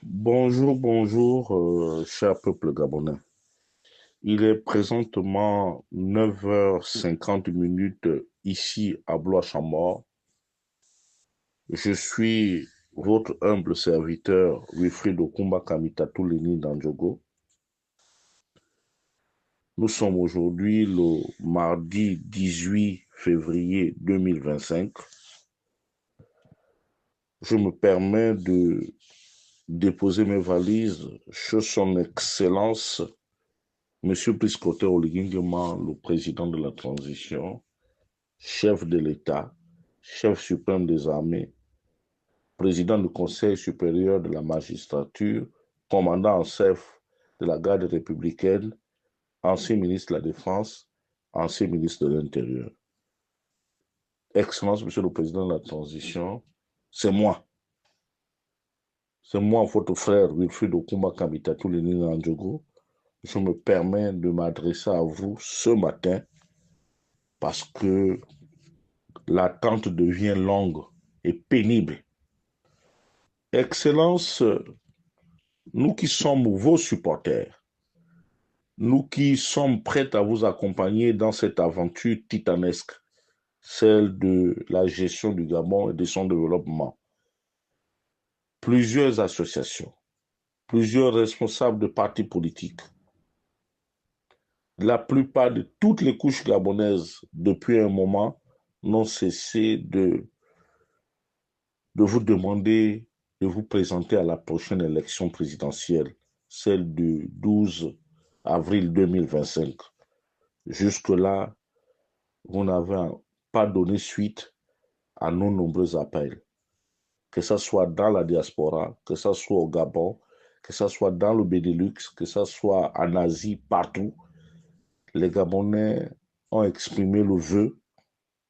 Bonjour, bonjour, cher peuple gabonais. Il est présentement 9h50 ici à Blois-Chamor. Je suis votre humble serviteur, Wilfried Okumba Kamita Touleni Dandjogo. Nous sommes aujourd'hui le mardi 18 février 2025. Je me permets de déposer mes valises chez son Excellence Monsieur Brice-Clotaire Oligui Nguema, le président de la transition, chef de l'État, chef suprême des armées, président du Conseil supérieur de la magistrature, commandant en chef de la garde républicaine, ancien ministre de la Défense, ancien ministre de l'Intérieur. Excellence, Monsieur le Président de la transition, c'est moi. C'est moi, votre frère Wilfried Okumba Kamita Touleni Ndjogo. Je me permets de m'adresser à vous ce matin parce que l'attente devient longue et pénible. Excellence, nous qui sommes vos supporters, nous qui sommes prêts à vous accompagner dans cette aventure titanesque, celle de la gestion du Gabon et de son développement. Plusieurs associations, plusieurs responsables de partis politiques, la plupart de toutes les couches gabonaises depuis un moment n'ont cessé de vous demander de vous présenter à la prochaine élection présidentielle, celle du 12 avril 2025. Jusque-là, vous n'avez pas donné suite à nos nombreux appels, que ce soit dans la diaspora, que ce soit au Gabon, que ce soit dans le Benelux, que ce soit en Asie, partout. Les Gabonais ont exprimé le vœu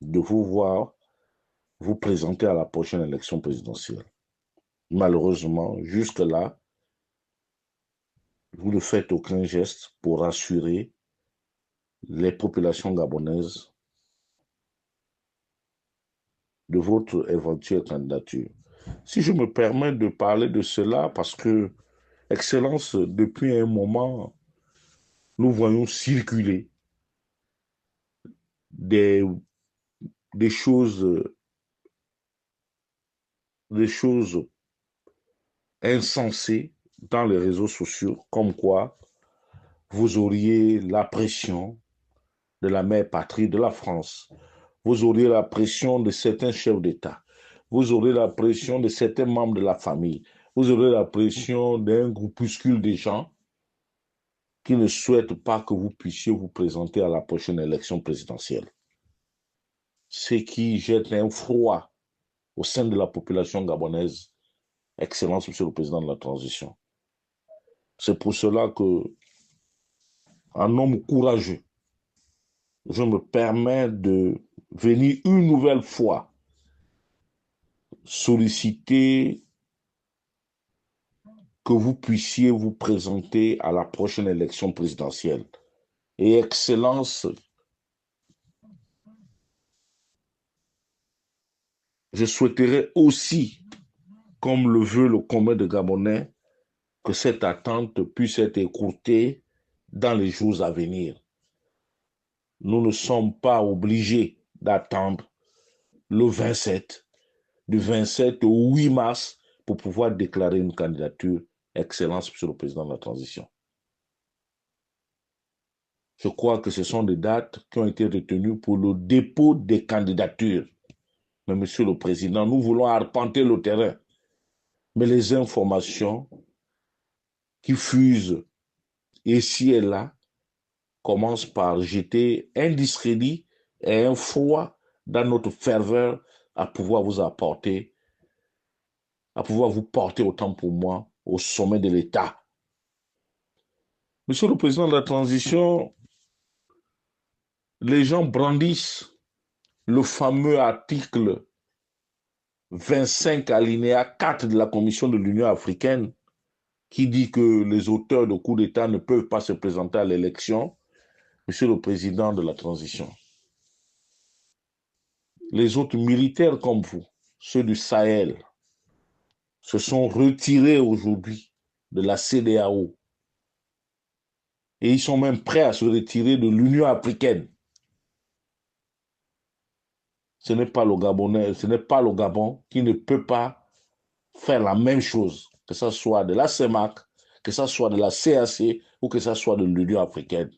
de vous voir vous présenter à la prochaine élection présidentielle. Malheureusement, jusque-là, vous ne faites aucun geste pour rassurer les populations gabonaises de votre éventuelle candidature. Si je me permets de parler de cela, parce que, Excellence, depuis un moment, nous voyons circuler des, des choses, des choses insensées dans les réseaux sociaux, comme quoi vous auriez la pression de la mère patrie de la France. Vous auriez la pression de certains chefs d'État. Vous aurez la pression de certains membres de la famille. Vous aurez la pression d'un groupuscule de gens qui ne souhaitent pas que vous puissiez vous présenter à la prochaine élection présidentielle. Ce qui jette un froid au sein de la population gabonaise. Excellence, Monsieur le Président de la Transition. C'est pour cela que, un homme courageux, je me permets de venir une nouvelle fois solliciter que vous puissiez vous présenter à la prochaine élection présidentielle. Et Excellence, je souhaiterais aussi, comme le veut le commun de Gabonais, que cette attente puisse être écourtée dans les jours à venir. Nous ne sommes pas obligés d'attendre le 27, du 27 au 8 mars pour pouvoir déclarer une candidature. Excellence, Monsieur le Président de la Transition. Je crois que ce sont des dates qui ont été retenues pour le dépôt des candidatures. Mais Monsieur le Président, nous voulons arpenter le terrain. Mais les informations qui fusent ici et là commencent par jeter un discrédit et un froid dans notre ferveur à pouvoir vous apporter, à pouvoir vous porter autant pour moi au sommet de l'État. Monsieur le Président de la Transition, les gens brandissent le fameux article 25 alinéa 4 de la Commission de l'Union africaine qui dit que les auteurs de coups d'État ne peuvent pas se présenter à l'élection. Monsieur le Président de la Transition, les autres militaires comme vous, ceux du Sahel, se sont retirés aujourd'hui de la CEDEAO. Et ils sont même prêts à se retirer de l'Union africaine. Ce n'est pas le Gabonais, ce n'est pas le Gabon qui ne peut pas faire la même chose, que ce soit de la CEMAC, que ce soit de la CAC ou que ce soit de l'Union africaine.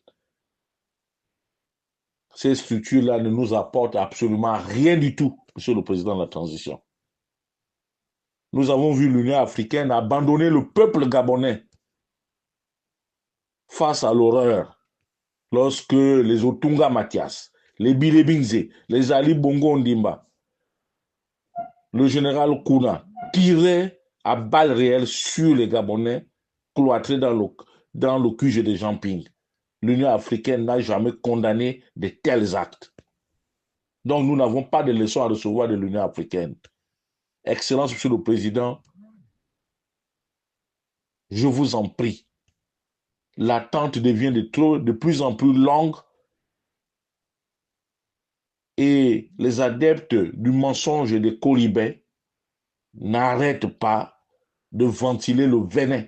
Ces structures-là ne nous apportent absolument rien du tout, Monsieur le Président de la Transition. Nous avons vu l'Union africaine abandonner le peuple gabonais face à l'horreur lorsque les Otunga Mathias, les Bilebinze, les Ali Bongo Ondimba, le général Kouna tiraient à balles réelles sur les Gabonais cloîtrés dans le QG de Jamping. L'Union africaine n'a jamais condamné de tels actes. Donc nous n'avons pas de leçons à recevoir de l'Union africaine. Excellence, Monsieur le Président, je vous en prie, l'attente devient de plus en plus longue et les adeptes du mensonge et des colibets n'arrêtent pas de ventiler le venin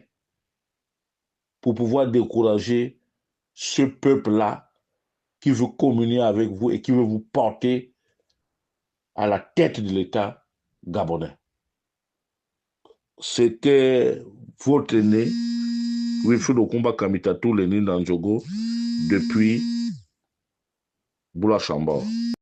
pour pouvoir décourager ce peuple-là qui veut communier avec vous et qui veut vous porter à la tête de l'État gabonais. C'était votre aîné, Wilfred Okumba Kamitatou, l'aîné d'Andjogo, depuis Boula-Chambord.